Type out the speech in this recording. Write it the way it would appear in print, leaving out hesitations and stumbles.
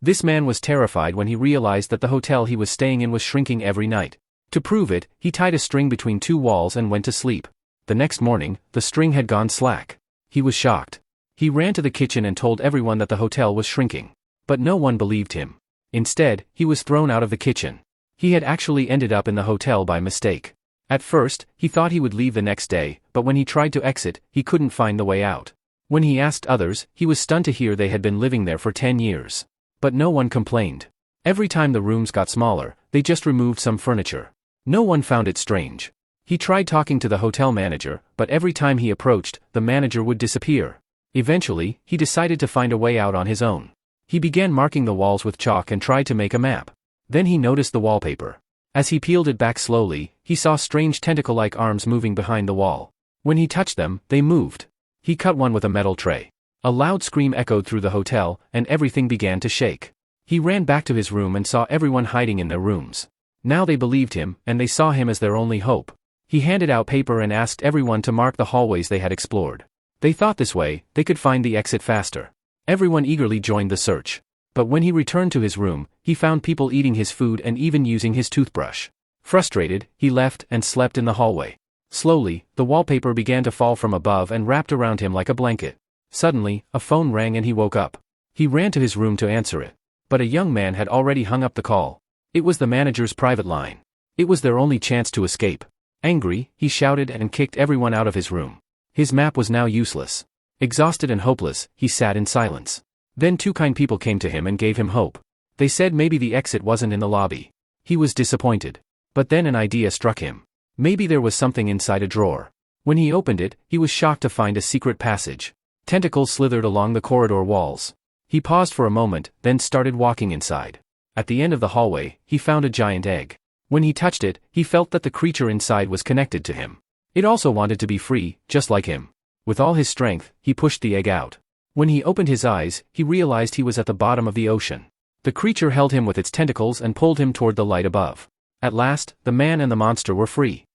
This man was terrified when he realized that the hotel he was staying in was shrinking every night. To prove it, he tied a string between two walls and went to sleep. The next morning, the string had gone slack. He was shocked. He ran to the kitchen and told everyone that the hotel was shrinking. But no one believed him. Instead, he was thrown out of the kitchen. He had actually ended up in the hotel by mistake. At first, he thought he would leave the next day, but when he tried to exit, he couldn't find the way out. When he asked others, he was stunned to hear they had been living there for 10 years. But no one complained. Every time the rooms got smaller, they just removed some furniture. No one found it strange. He tried talking to the hotel manager, but every time he approached, the manager would disappear. Eventually, he decided to find a way out on his own. He began marking the walls with chalk and tried to make a map. Then he noticed the wallpaper. As he peeled it back slowly, he saw strange tentacle-like arms moving behind the wall. When he touched them, they moved. He cut one with a metal tray. A loud scream echoed through the hotel, and everything began to shake. He ran back to his room and saw everyone hiding in their rooms. Now they believed him, and they saw him as their only hope. He handed out paper and asked everyone to mark the hallways they had explored. They thought this way, they could find the exit faster. Everyone eagerly joined the search. But when he returned to his room, he found people eating his food and even using his toothbrush. Frustrated, he left and slept in the hallway. Slowly, the wallpaper began to fall from above and wrapped around him like a blanket. Suddenly, a phone rang and he woke up. He ran to his room to answer it. But a young man had already hung up the call. It was the manager's private line. It was their only chance to escape. Angry, he shouted and kicked everyone out of his room. His map was now useless. Exhausted and hopeless, he sat in silence. Then two kind people came to him and gave him hope. They said maybe the exit wasn't in the lobby. He was disappointed. But then an idea struck him. Maybe there was something inside a drawer. When he opened it, he was shocked to find a secret passage. Tentacles slithered along the corridor walls. He paused for a moment, then started walking inside. At the end of the hallway, he found a giant egg. When he touched it, he felt that the creature inside was connected to him. It also wanted to be free, just like him. With all his strength, he pushed the egg out. When he opened his eyes, he realized he was at the bottom of the ocean. The creature held him with its tentacles and pulled him toward the light above. At last, the man and the monster were free.